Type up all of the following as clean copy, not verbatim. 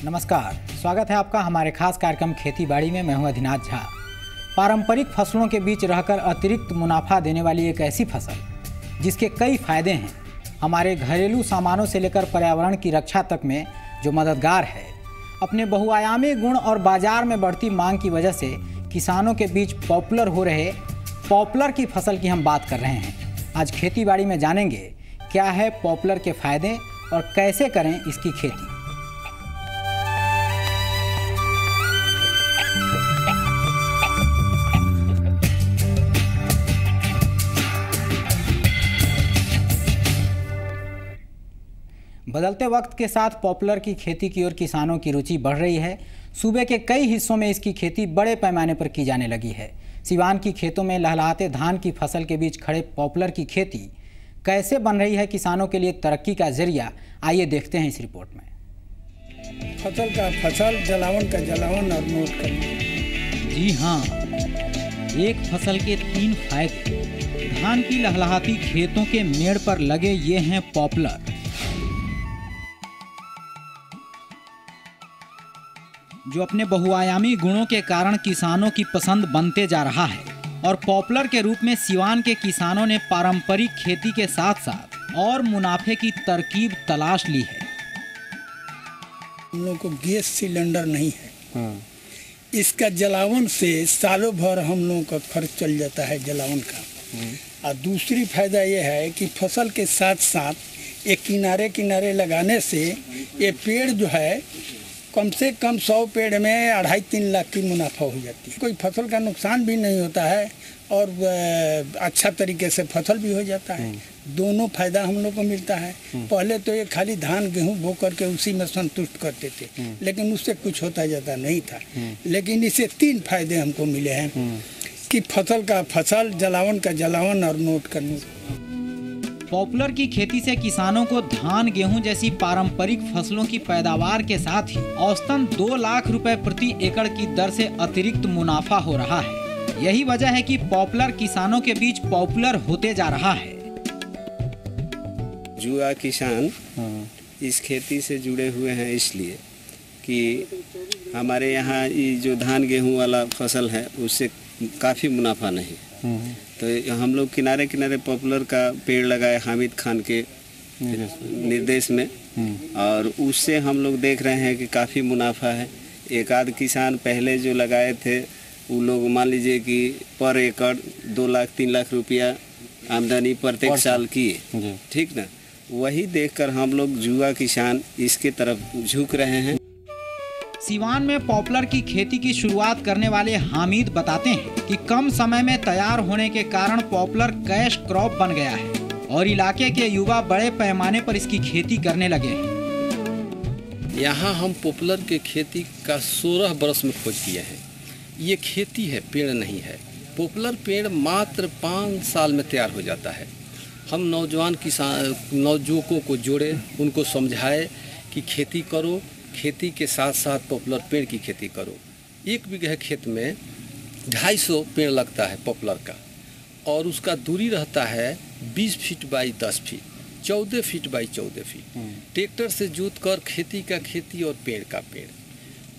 नमस्कार, स्वागत है आपका हमारे खास कार्यक्रम खेती बाड़ी में। मैं हूं अधिनाथ झा। पारंपरिक फसलों के बीच रहकर अतिरिक्त मुनाफा देने वाली एक ऐसी फसल जिसके कई फायदे हैं, हमारे घरेलू सामानों से लेकर पर्यावरण की रक्षा तक में जो मददगार है। अपने बहुआयामी गुण और बाजार में बढ़ती मांग की वजह से किसानों के बीच पॉपुलर हो रहे पॉपुलर की फसल की हम बात कर रहे हैं। आज खेती बाड़ी में जानेंगे क्या है पॉपुलर के फायदे और कैसे करें इसकी खेती। बदलते वक्त के साथ पॉपुलर की खेती की ओर किसानों की रुचि बढ़ रही है। सूबे के कई हिस्सों में इसकी खेती बड़े पैमाने पर की जाने लगी है। सिवान की खेतों में लहलहाते धान की फसल के बीच खड़े पॉपुलर की खेती कैसे बन रही है किसानों के लिए तरक्की का जरिया, आइए देखते हैं इस रिपोर्ट में। फसल का फसल, जलावन का जलावन और नोट करना। जी हाँ, एक फसल के 3 फायदे। धान की लहलहाती खेतों के मेड़ पर लगे ये हैं पॉपुलर। जो अपने बहुआयामी गुणों के कारण किसानों की पसंद बनते जा रहा है और पॉपुलर के रूप में सिवान के किसानों ने पारंपरिक खेती के साथ साथ और मुनाफे की तरकीब तलाश ली है। हम लोग को गैस सिलेंडर नहीं है। इसका जलावन से सालों भर हम लोगों का खर्च चल जाता है जलावन का। और दूसरी फायदा ये है कि फसल के साथ साथ ये किनारे किनारे लगाने से ये पेड़ जो है कम से कम 100 पेड़ में 2.5-3 लाख की मुनाफा हो जाती है। कोई फसल का नुकसान भी नहीं होता है और अच्छा तरीके से फसल भी हो जाता है। दोनों फायदा हम लोग को मिलता है। पहले तो ये खाली धान गेहूं बो करके उसी में संतुष्ट करते थे, लेकिन उससे कुछ होता जाता नहीं था। लेकिन इससे 3 फायदे हमको मिले हैं कि फसल का फसल, जलावन का जलावन और नोट का नोट। पॉपुलर की खेती से किसानों को धान गेहूं जैसी पारंपरिक फसलों की पैदावार के साथ ही औसतन 2 लाख रुपए प्रति एकड़ की दर से अतिरिक्त मुनाफा हो रहा है। यही वजह है कि पॉपुलर किसानों के बीच पॉपुलर होते जा रहा है। युवा किसान इस खेती से जुड़े हुए हैं इसलिए कि हमारे यहाँ ये जो धान गेहूं वाला फसल है उससे काफ़ी मुनाफा नहीं, तो हम लोग किनारे किनारे पॉपुलर का पेड़ लगाए हामिद खान के निर्देश में, और उससे हम लोग देख रहे हैं कि काफ़ी मुनाफा है। एक आध किसान पहले जो लगाए थे वो लोग मान लीजिए कि पर एकड़ 2 लाख 3 लाख रुपया आमदनी प्रत्येक साल किए, ठीक ना। वही देखकर हम लोग युवा किसान इसके तरफ झुक रहे हैं। सिवान में पॉपुलर की खेती की शुरुआत करने वाले हामिद बताते हैं कि कम समय में तैयार होने के कारण पॉपुलर कैश क्रॉप बन गया है और इलाके के युवा बड़े पैमाने पर इसकी खेती करने लगे हैं। यहाँ हम पॉपुलर के खेती का 16 बरस में खोज किए हैं। ये खेती है, पेड़ नहीं है। पॉपुलर पेड़ मात्र 5 साल में तैयार हो जाता है। हम नौजवान किसान नौजुवकों को जोड़े, उनको समझाए कि खेती करो, खेती के साथ साथ पॉपुलर पेड़ की खेती करो। 1 बीघा खेत में 250 पेड़ लगता है पॉपुलर का, और उसका दूरी रहता है 20 feet by 10 feet, 14 feet by 14 feet. Tractor से जोत कर खेती का खेती और पेड़ का पेड़।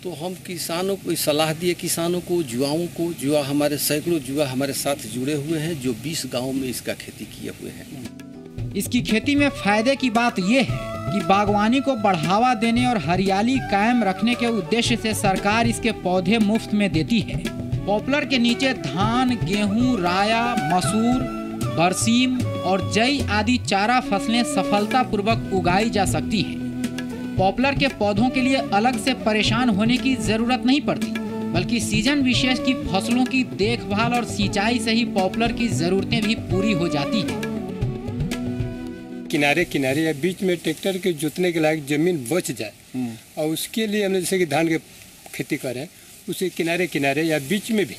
तो हम किसानों को सलाह दिए, किसानों को, युवाओं को। युवा हमारे सैकड़ों युवा हमारे साथ जुड़े हुए हैं जो 20 गाँव में इसका खेती किए हुए हैं। इसकी खेती में फायदे की बात यह है कि बागवानी को बढ़ावा देने और हरियाली कायम रखने के उद्देश्य से सरकार इसके पौधे मुफ्त में देती है। पॉपुलर के नीचे धान, गेहूं, राया, मसूर, बरसीम और जई आदि चारा फसलें सफलतापूर्वक उगाई जा सकती हैं। पॉपुलर के पौधों के लिए अलग से परेशान होने की जरूरत नहीं पड़ती, बल्कि सीजन विशेष की फसलों की देखभाल और सिंचाई से ही पॉपुलर की जरूरतें भी पूरी हो जाती हैं। किनारे किनारे या बीच में ट्रैक्टर के जोतने के लायक जमीन बच जाए और उसके लिए हमने जैसे कि धान की खेती करें, उसे किनारे किनारे या बीच में भी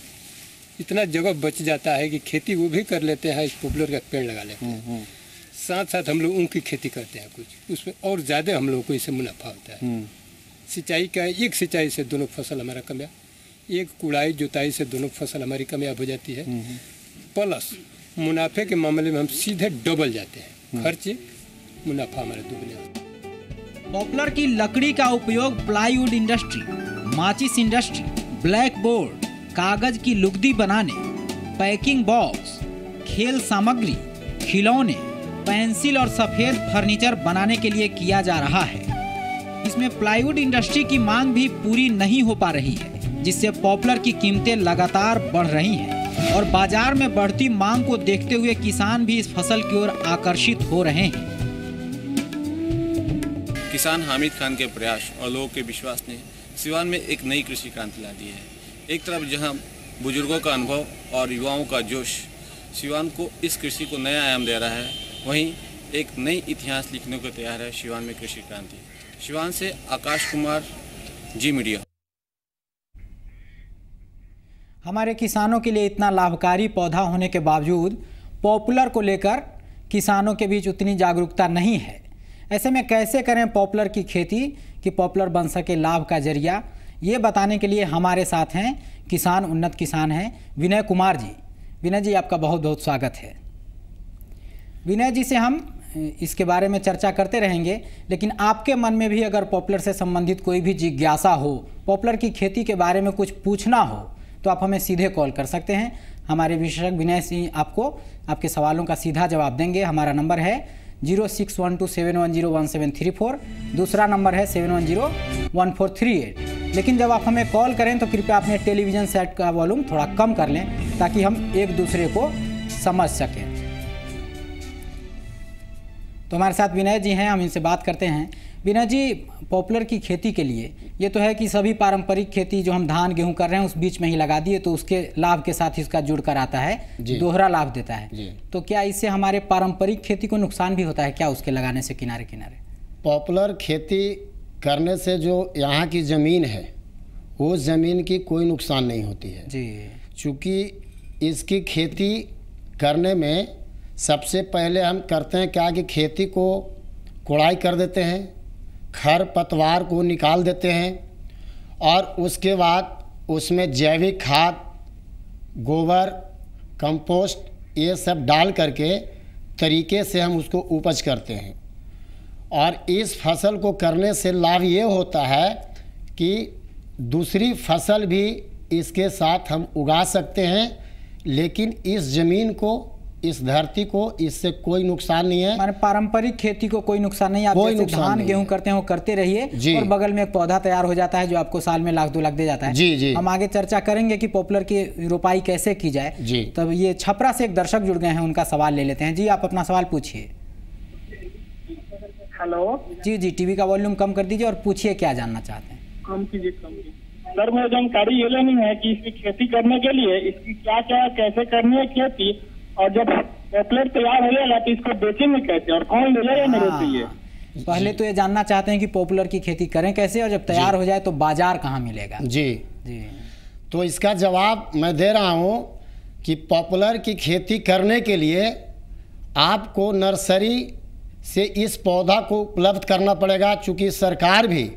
इतना जगह बच जाता है कि खेती वो भी कर लेते हैं, इस पॉपुलर का पेड़ लगा लेते हैं। साथ साथ हम लोग उनकी खेती करते हैं कुछ, उसमें और ज़्यादा हम लोग को इससे मुनाफा होता है। सिंचाई का एक सिंचाई से दोनों फसल हमारा कामयाब, एक कुड़ाई जुताई से दोनों फसल हमारी कामयाब हो जाती है। प्लस मुनाफे के मामले में हम सीधे डबल जाते हैं, खर्च मुनाफा हमारा दुगने। पॉपुलर की लकड़ी का उपयोग प्लाईवुड इंडस्ट्री, माचिस इंडस्ट्री, ब्लैक बोर्ड, कागज की लुगदी बनाने, पैकिंग बॉक्स, खेल सामग्री, खिलौने, पेंसिल और सफेद फर्नीचर बनाने के लिए किया जा रहा है। इसमें प्लाईवुड इंडस्ट्री की मांग भी पूरी नहीं हो पा रही है, जिससे पॉपुलर की कीमतें लगातार बढ़ रही हैं और बाजार में बढ़ती मांग को देखते हुए किसान भी इस फसल की ओर आकर्षित हो रहे हैं। किसान हामिद खान के प्रयास और लोगों के विश्वास ने सिवान में एक नई कृषि क्रांति ला दी है। एक तरफ जहां बुजुर्गों का अनुभव और युवाओं का जोश सिवान को इस कृषि को नया आयाम दे रहा है, वहीं एक नई इतिहास लिखने को तैयार है सिवान में कृषि क्रांति। सिवान से आकाश कुमार, जी मीडिया। हमारे किसानों के लिए इतना लाभकारी पौधा होने के बावजूद पॉपुलर को लेकर किसानों के बीच उतनी जागरूकता नहीं है। ऐसे में कैसे करें पॉपुलर की खेती कि पॉपुलर बन सके लाभ का जरिया, ये बताने के लिए हमारे साथ हैं किसान, उन्नत किसान हैं विनय कुमार जी। विनय जी, आपका बहुत बहुत स्वागत है। विनय जी से हम इसके बारे में चर्चा करते रहेंगे, लेकिन आपके मन में भी अगर पॉपुलर से संबंधित कोई भी जिज्ञासा हो, पॉपुलर की खेती के बारे में कुछ पूछना हो, तो आप हमें सीधे कॉल कर सकते हैं। हमारे विशेषज्ञ विनय सिंह आपको आपके सवालों का सीधा जवाब देंगे। हमारा नंबर है 0612710174, दूसरा नंबर है 71011438। लेकिन जब आप हमें कॉल करें तो कृपया अपने टेलीविज़न सेट का वॉल्यूम थोड़ा कम कर लें ताकि हम एक दूसरे को समझ सकें। तो हमारे साथ विनय जी हैं, हम इनसे बात करते हैं। विनय जी, पॉपुलर की खेती के लिए ये तो है कि सभी पारंपरिक खेती जो हम धान गेहूं कर रहे हैं उस बीच में ही लगा दिए तो उसके लाभ के साथ ही इसका जुड़ कर आता है, दोहरा लाभ देता है। तो क्या इससे हमारे पारंपरिक खेती को नुकसान भी होता है क्या उसके लगाने से किनारे किनारे? पॉपुलर खेती करने से जो यहाँ की ज़मीन है वो ज़मीन की कोई नुकसान नहीं होती है जी, चूँकि इसकी खेती करने में सबसे पहले हम करते हैं क्या कि खेती को कोड़ाई कर देते हैं, खर पतवार को निकाल देते हैं और उसके बाद उसमें जैविक खाद, गोबर, कंपोस्ट ये सब डाल करके तरीके से हम उसको उपज करते हैं। और इस फसल को करने से लाभ ये होता है कि दूसरी फसल भी इसके साथ हम उगा सकते हैं, लेकिन इस ज़मीन को, इस धरती को इससे कोई नुकसान नहीं है। माने पारंपरिक खेती को कोई नुकसान नहीं। आप जैसे धान गेहूं करते हैं वो करते रहिए और बगल में एक पौधा तैयार हो जाता है जो आपको साल में $1-2 लाख दे जाता है। जी। हम आगे चर्चा करेंगे कि पॉपुलर की रोपाई कैसे की जाए। तब ये छपरा से एक दर्शक जुड़ गए हैं, उनका सवाल ले लेते हैं। जी, आप अपना सवाल पूछिए। हेलो जी, टीवी का वॉल्यूम कम कर दीजिए और पूछिए क्या जानना चाहते हैं। कम कीजिए। सर, मुझे जानकारी ये लेनी है कि इसकी खेती करने के लिए इसकी क्या क्या कैसे करनी है खेती, और जब पॉपुलर तैयार हो जाएगा तो इसको बेचेंगे कैसे और कौन ले लेगा मेरे से? ये पहले तो ये जानना चाहते हैं कि पॉपुलर की खेती करें कैसे और जब तैयार हो जाए तो बाजार कहाँ मिलेगा? जी, तो इसका जवाब मैं दे रहा हूँ कि पॉपुलर की खेती करने के लिए आपको नर्सरी से इस पौधा को उपलब्ध करना पड़ेगा, चूँकि सरकार भी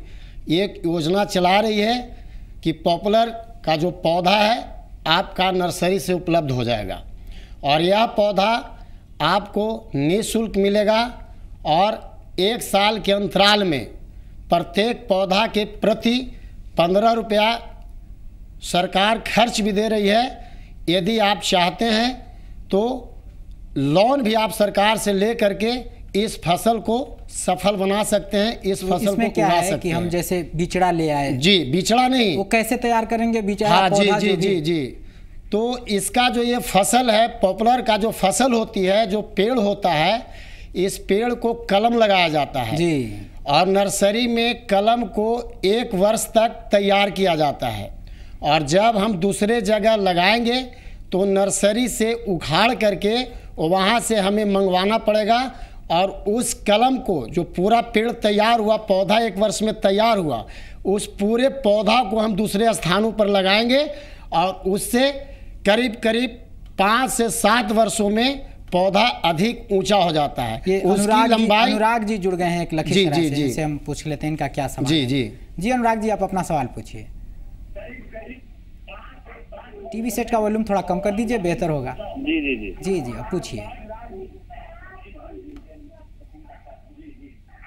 एक योजना चला रही है कि पॉपुलर का जो पौधा है आपका नर्सरी से उपलब्ध हो जाएगा और यह पौधा आपको निःशुल्क मिलेगा और 1 साल के अंतराल में प्रत्येक पौधा के प्रति 15 रुपया सरकार खर्च भी दे रही है। यदि आप चाहते हैं तो लोन भी आप सरकार से ले करके इस फसल को सफल बना सकते हैं, इस फसल को क्या उगा है सकते कि हम हैं। जैसे बिचड़ा ले आए? जी, बिचड़ा नहीं, वो कैसे तैयार करेंगे बिचड़ा? हाँ, जी। तो इसका जो ये फसल है, पॉपुलर का जो फसल होती है, जो पेड़ होता है, इस पेड़ को कलम लगाया जाता है जी, और नर्सरी में कलम को 1 वर्ष तक तैयार किया जाता है और जब हम दूसरे जगह लगाएंगे तो नर्सरी से उखाड़ करके वहाँ से हमें मंगवाना पड़ेगा और उस कलम को, जो पूरा पेड़ तैयार हुआ, पौधा 1 वर्ष में तैयार हुआ, उस पूरे पौधा को हम दूसरे स्थानों पर लगाएंगे और उससे करीब 5 से 7 वर्षों में पौधा अधिक ऊंचा हो जाता है। उसकी लंबाई। अनुराग जी जुड़ गए हैं एक लखीसराय से, जिनसे हम पूछ लेते हैं इनका क्या सवाल है। जी अनुराग जी, आप अपना सवाल पूछिए। टीवी सेट का वॉल्यूम थोड़ा कम कर दीजिए, बेहतर होगा। जी, आप पूछिए।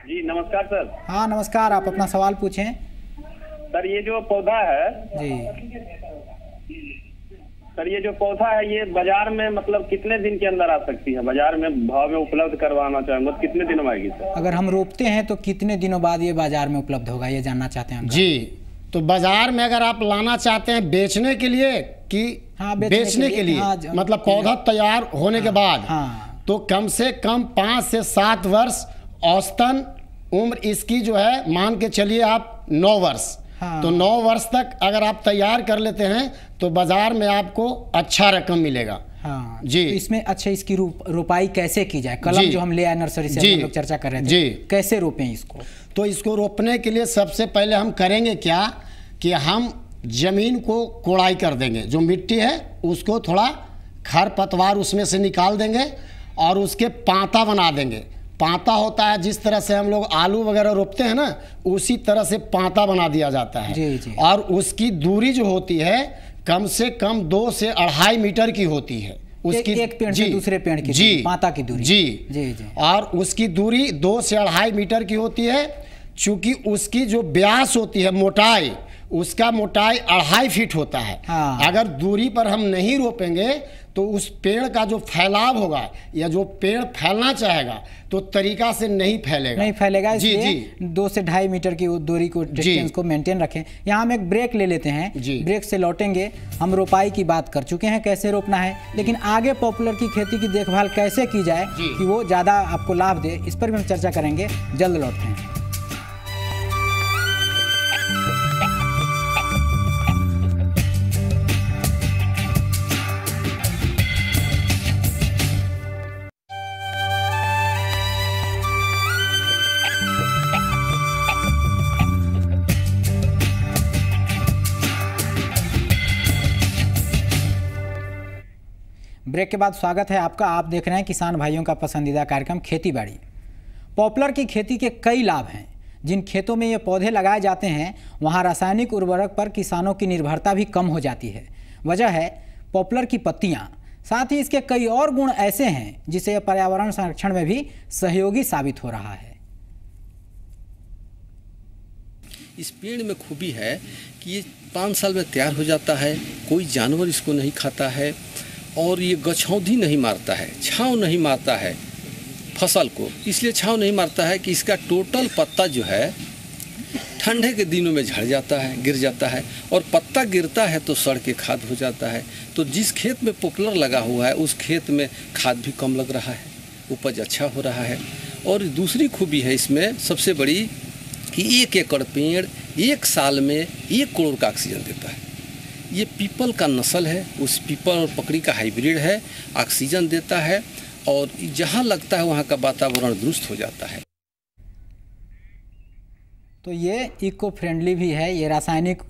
जी नमस्कार सर। हाँ नमस्कार, आप अपना सवाल पूछें। सर ये जो पौधा है जी सर, ये जो पौधा है ये बाजार में मतलब कितने दिन के अंदर आ सकती है? बाजार में भाव में उपलब्ध करवाना चाहेंगे मतलब कितने दिनों में आएगी सर? अगर हम रोपते हैं तो कितने दिनों बाद ये बाजार में उपलब्ध होगा, ये जानना चाहते हैं हम। जी, तो बाजार में अगर आप लाना चाहते हैं बेचने के लिए कि हाँ, बेचने के लिए, हाँ, मतलब पौधा तैयार होने के बाद, हाँ। तो कम से कम 5 से 7 वर्ष औसतन उम्र इसकी जो है, मान के चलिए आप 9 वर्ष। हाँ। तो 9 वर्ष तक अगर आप तैयार कर लेते हैं तो बाजार में आपको अच्छा रकम मिलेगा। हाँ जी। तो इसमें अच्छा इसकी रोपाई कैसे की जाए? कलम जो हम ले आए नर्सरी से, हम लोग चर्चा कर रहे थे, जी, कैसे रोपें इसको? तो इसको रोपने के लिए सबसे पहले हम करेंगे क्या कि हम जमीन को कोड़ाई कर देंगे, जो मिट्टी है उसको थोड़ा खरपतवार उसमें से निकाल देंगे और उसके पांता बना देंगे। पांता होता है जिस तरह से हम लोग आलू वगैरह रोपते हैं ना, उसी तरह से पांता बना दिया जाता है। जी, जी। और उसकी दूरी जो होती है कम से कम 2 से 2.5 मीटर की होती है। उसकी एक पेड़ से दूसरे पेड़ की जी, पांता की दूरी। जी जी जी। और उसकी दूरी 2 से 2.5 मीटर की होती है। चूंकि उसकी जो व्यास होती है, मोटाई, उसका मोटाई 2.5 फीट होता है। हाँ। अगर दूरी पर हम नहीं रोपेंगे तो उस पेड़ का जो फैलाव होगा या जो पेड़ फैलना चाहेगा तो तरीका से नहीं फैलेगा। जी, इसलिए 2 से 2.5 मीटर की दूरी को, डिस्टेंस को मेंटेन रखें। यहाँ हम एक ब्रेक ले लेते हैं, ब्रेक से लौटेंगे। हम रोपाई की बात कर चुके हैं कैसे रोपना है, लेकिन आगे पॉपुलर की खेती की देखभाल कैसे की जाए कि वो ज़्यादा आपको लाभ दे, इस पर भी हम चर्चा करेंगे। जल्द लौटते हैं। ब्रेक के बाद स्वागत है आपका। आप देख रहे हैं किसान भाइयों का पसंदीदा कार्यक्रम खेती बाड़ी। पॉपुलर की खेती के कई लाभ हैं। जिन खेतों में ये पौधे लगाए जाते हैं वहाँ रासायनिक उर्वरक पर किसानों की निर्भरता भी कम हो जाती है। वजह है पॉपुलर की पत्तियाँ। साथ ही इसके कई और गुण ऐसे हैं जिससे यह पर्यावरण संरक्षण में भी सहयोगी साबित हो रहा है। इस पेड़ में खूबी है कि ये 5 साल में तैयार हो जाता है, कोई जानवर इसको नहीं खाता है और ये गछौंधी नहीं मारता है, छांव नहीं मारता है फसल को। इसलिए छांव नहीं मारता है कि इसका टोटल पत्ता जो है ठंडे के दिनों में झड़ जाता है, गिर जाता है, और पत्ता गिरता है तो सड़ के खाद हो जाता है। तो जिस खेत में पॉपुलर लगा हुआ है उस खेत में खाद भी कम लग रहा है, उपज अच्छा हो रहा है। और दूसरी खूबी है इसमें सबसे बड़ी कि 1 एकड़ पेड़ 1 साल में 1 करोड़ का ऑक्सीजन देता है। ये पीपल का नस्ल है, उस पीपल और पकड़ी का हाइब्रिड है, ऑक्सीजन देता है और जहाँ लगता है वहाँ का वातावरण दुरुस्त हो जाता है। तो ये इको फ्रेंडली भी है। ये रासायनिक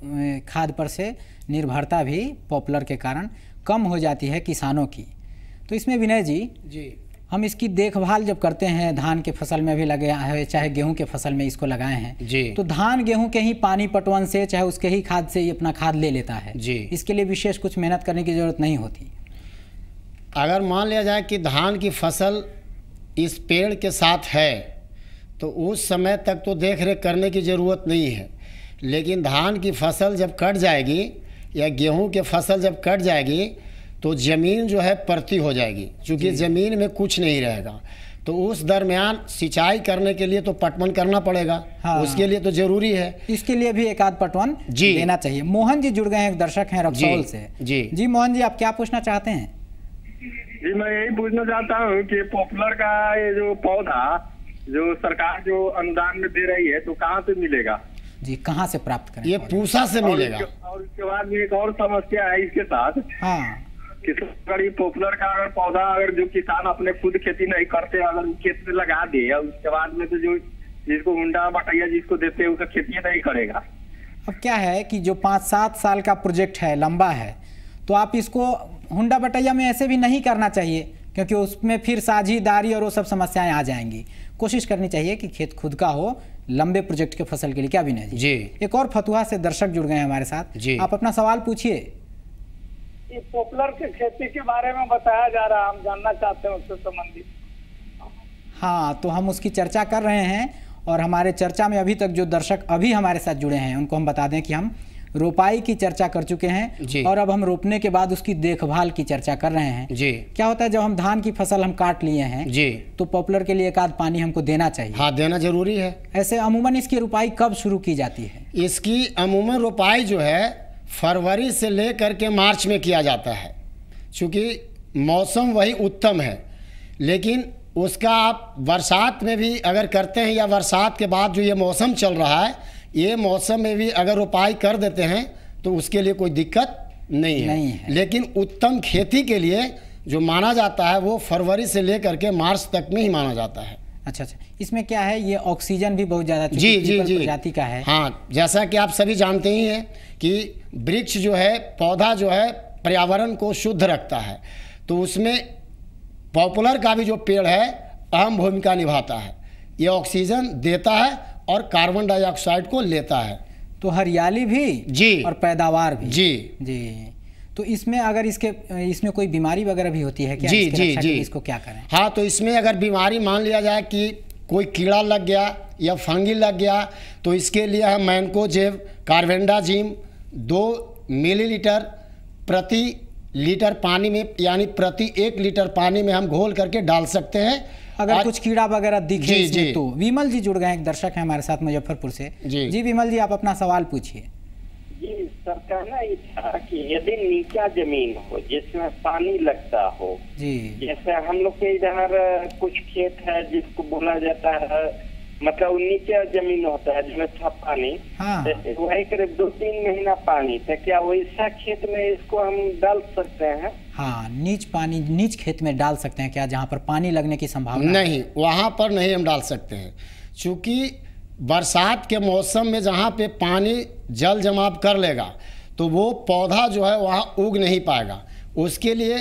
खाद पर से निर्भरता भी पॉपुलर के कारण कम हो जाती है किसानों की। तो इसमें विनय जी हम इसकी देखभाल जब करते हैं, धान के फसल में भी लगे है, चाहे गेहूं के फसल में इसको लगाए हैं जी, तो धान गेहूं के ही पानी पटवन से, चाहे उसके ही खाद से ही अपना खाद ले लेता है जी। इसके लिए विशेष कुछ मेहनत करने की ज़रूरत नहीं होती। अगर मान लिया जाए कि धान की फसल इस पेड़ के साथ है तो उस समय तक तो देख रेख करने की ज़रूरत नहीं है। लेकिन धान की फसल जब कट जाएगी या गेहूं की फसल जब कट जाएगी तो ज़मीन जो है परती हो जाएगी, क्योंकि ज़मीन में कुछ नहीं रहेगा। तो उस दरमियान सिंचाई करने के लिए तो पटवन करना पड़ेगा। हाँ। उसके लिए तो ज़रूरी है, इसके लिए भी एक आध पटवन लेना चाहिए। मोहन जी जुड़ गए हैं, एक दर्शक हैं रक्सौल से। जी मोहन जी, आप क्या पूछना चाहते हैं? जी मैं यही पूछना चाहता हूँ कि पॉपुलर का ये जो पौधा जो सरकार जो अनुदान में दे रही है तो कहाँ से मिलेगा जी? कहाँ से प्राप्त करें? ये पूसा से मिलेगा। और इसके बाद एक और समस्या है इसके साथ। हाँ, किसान पॉपुलर का अगर पौधा अगर जो किसान अपने खुद खेती नहीं करते, अगर खेत में लगा दे उसके बाद में तो जो जिसको हुंडा बटैया जिसको देते हैं उसका खेती नहीं करेगा। अब क्या है कि जो 5-7 साल का प्रोजेक्ट है, लंबा है, तो आप इसको हुंडा बटैया में ऐसे भी नहीं करना चाहिए, क्योंकि उसमें फिर साझीदारी और वो सब समस्याएं आ जाएंगी। कोशिश करनी चाहिए कि खेत खुद का हो लंबे प्रोजेक्ट के फसल के लिए। क्या विनय जी? एक और फतुहा से दर्शक जुड़ गए हैं हमारे साथ जी। आप अपना सवाल पूछिए। ये पॉपुलर के खेती के बारे में बताया जा रहा है, हम जानना चाहते हैं उससे संबंधित। हाँ, तो हम उसकी चर्चा कर रहे हैं और हमारे चर्चा में अभी तक जो दर्शक अभी हमारे साथ जुड़े हैं उनको हम बता दें कि हम रोपाई की चर्चा कर चुके हैं और अब हम रोपने के बाद उसकी देखभाल की चर्चा कर रहे हैं जी। क्या होता है जब हम धान की फसल हम काट लिए हैं जी, तो पॉपुलर के लिए एक आध पानी हमको देना चाहिए। हाँ, देना जरूरी है। ऐसे अमूमन इसकी रोपाई कब शुरू की जाती है? इसकी अमूमन रोपाई जो है फरवरी से लेकर के मार्च में किया जाता है, क्योंकि मौसम वही उत्तम है। लेकिन उसका आप बरसात में भी अगर करते हैं या बरसात के बाद जो ये मौसम चल रहा है, ये मौसम में भी अगर रोपाई कर देते हैं तो उसके लिए कोई दिक्कत नहीं है। लेकिन उत्तम खेती के लिए जो माना जाता है वो फरवरी से लेकर के मार्च तक में ही माना जाता है। अच्छा, इसमें क्या है, ये ऑक्सीजन भी बहुत ज़्यादा जी प्रजाति का है। हाँ, जैसा कि आप सभी जानते ही हैं कि वृक्ष जो है, पौधा जो है, पर्यावरण को शुद्ध रखता है, तो उसमें पॉपुलर का भी जो पेड़ है अहम भूमिका निभाता है। ये ऑक्सीजन देता है और कार्बन डाइऑक्साइड को लेता है। तो हरियाली भी जी और पैदावार भी जी। तो इसमें अगर इसमें कोई बीमारी वगैरह भी होती है क्या? जी। इसको क्या करें? हाँ, तो इसमें अगर बीमारी मान लिया जाए कि कोई कीड़ा लग गया या फंगी लग गया, तो इसके लिए हम मैनकोजेब कार्बेंडाजिम 2 मिलीलीटर प्रति लीटर पानी में, यानी प्रति 1 लीटर पानी में हम घोल करके डाल सकते हैं। अगर कुछ कीड़ा वगैरह दिखे इसमें तो। विमल जी जुड़ गए, एक दर्शक है हमारे साथ मुजफ्फरपुर से। जी विमल जी, आप अपना सवाल पूछिए। जी सर, कहना ये था कि यदि नीचा जमीन हो जिसमें पानी लगता हो, जी, जैसे हम लोग के इधर कुछ खेत है जिसको बोला जाता है, मतलब नीचे जमीन होता है जिसमें था पानी, हाँ, तो वही करीब 2-3 महीना पानी, तो क्या वैसा खेत में इसको हम डाल सकते हैं? हाँ, नीच खेत में डाल सकते हैं क्या, जहाँ पर पानी लगने की संभावना? नहीं, वहाँ पर नहीं हम डाल सकते हैं, क्योंकि बरसात के मौसम में जहाँ पे पानी जल जमाव कर लेगा तो वो पौधा जो है वहाँ उग नहीं पाएगा। उसके लिए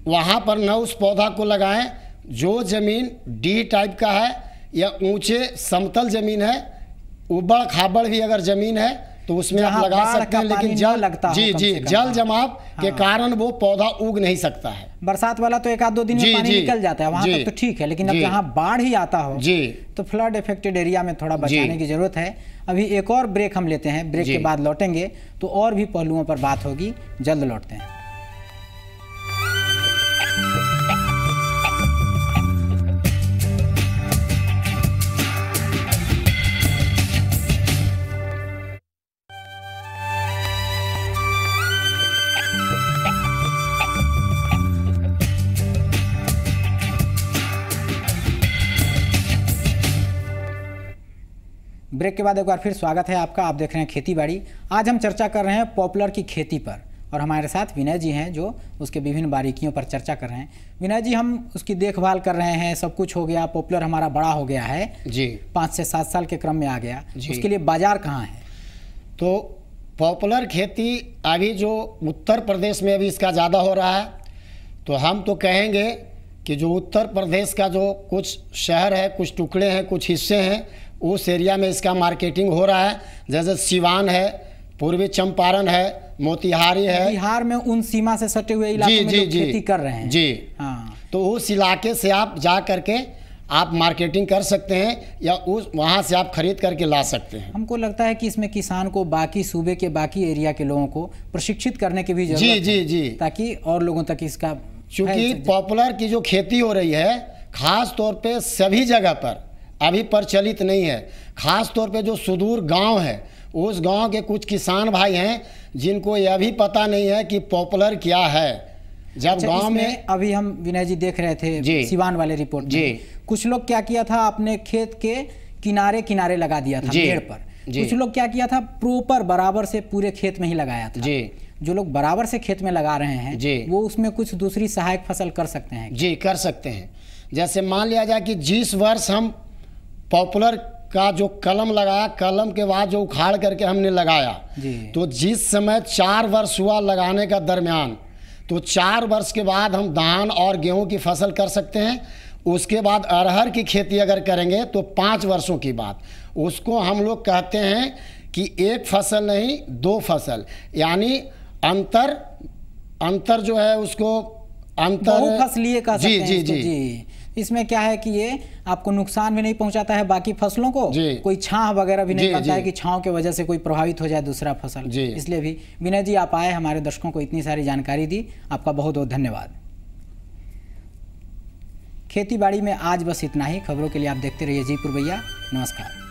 वहाँ पर न उस पौधा को लगाएं। जो ज़मीन डी टाइप का है या ऊंचे समतल ज़मीन है, उबड़ खाबड़ भी अगर ज़मीन है तो उसमें आप लगा सकते हैं, लेकिन जल जमाव के कारण वो पौधा उग नहीं सकता है। बरसात वाला तो 1-2 दिन में पानी निकल जाता है, वहाँ तक तो ठीक है, लेकिन अब जहाँ बाढ़ ही आता हो तो फ्लड इफेक्टेड एरिया में थोड़ा बचाने की जरूरत है। अभी एक और ब्रेक हम लेते हैं, ब्रेक के बाद लौटेंगे तो और भी पहलुओं पर बात होगी। जल्द लौटते हैं। ब्रेक के बाद एक बार फिर स्वागत है आपका। आप देख रहे हैं खेती बाड़ी। आज हम चर्चा कर रहे हैं पॉपुलर की खेती पर और हमारे साथ विनय जी हैं जो उसके विभिन्न बारीकियों पर चर्चा कर रहे हैं। विनय जी, हम उसकी देखभाल कर रहे हैं, सब कुछ हो गया, पॉपुलर हमारा बड़ा हो गया है जी, 5 से 7 साल के क्रम में आ गया, उसके लिए बाजार कहाँ है? तो पॉपुलर खेती अभी जो उत्तर प्रदेश में अभी इसका ज़्यादा हो रहा है, तो हम तो कहेंगे कि जो उत्तर प्रदेश का जो कुछ शहर है, कुछ टुकड़े हैं, कुछ हिस्से हैं, उस एरिया में इसका मार्केटिंग हो रहा है। जैसे सिवान है, पूर्वी चंपारण है, मोतिहारी है, बिहार में उन सीमा से सटे हुए इलाकों में जो खेती कर रहे हैं जी, हाँ, तो उस इलाके से आप जा करके आप मार्केटिंग कर सकते हैं या उस वहाँ से आप खरीद करके ला सकते हैं। हमको लगता है कि इसमें किसान को बाकी सूबे के बाकी एरिया के लोगों को प्रशिक्षित करने की भी जरूरत है, ताकि और लोगों तक इसका, क्योंकि पॉपुलर की जो खेती हो रही है खास तौर पे सभी जगह पर अभी प्रचलित नहीं है। खास तौर पे जो सुदूर गांव है, उस गांव के कुछ किसान भाई हैं जिनको यह भी पता नहीं है कि पॉपुलर क्या है। जब गांव में अभी हम विनय जी देख रहे थे सिवान वाले रिपोर्ट में, कुछ लोग क्या किया था, अपने खेत के किनारे किनारे लगा दिया था पेड़ पर। कुछ लोग क्या किया था, प्रॉपर बराबर से पूरे खेत में ही लगाया था। जो लोग बराबर से खेत में लगा रहे हैं वो उसमें कुछ दूसरी सहायक फसल कर सकते हैं। जी, कर सकते हैं। जैसे मान लिया जाए कि जिस वर्ष हम पॉपुलर का जो कलम लगाया, कलम के बाद जो उखाड़ करके हमने लगाया, तो जिस समय 4 वर्ष हुआ लगाने का दरमियान, तो 4 वर्ष के बाद हम धान और गेहूं की फसल कर सकते हैं। उसके बाद अरहर की खेती अगर करेंगे तो 5 वर्षों की बात, उसको हम लोग कहते हैं कि 1 फसल नहीं 2 फसल, यानी अंतर जो है उसको अंतर बहुफसलीय का जी। इसमें क्या है कि ये आपको नुकसान भी नहीं पहुंचाता है बाकी फसलों को, कोई छांव वगैरह भी नहीं बनता है कि छांव की वजह से कोई प्रभावित हो जाए दूसरा फसल। इसलिए भी विनय जी आप आए, हमारे दर्शकों को इतनी सारी जानकारी दी, आपका बहुत बहुत धन्यवाद। खेती बाड़ी में आज बस इतना ही। खबरों के लिए आप देखते रहिए जी पुरवैया। नमस्कार।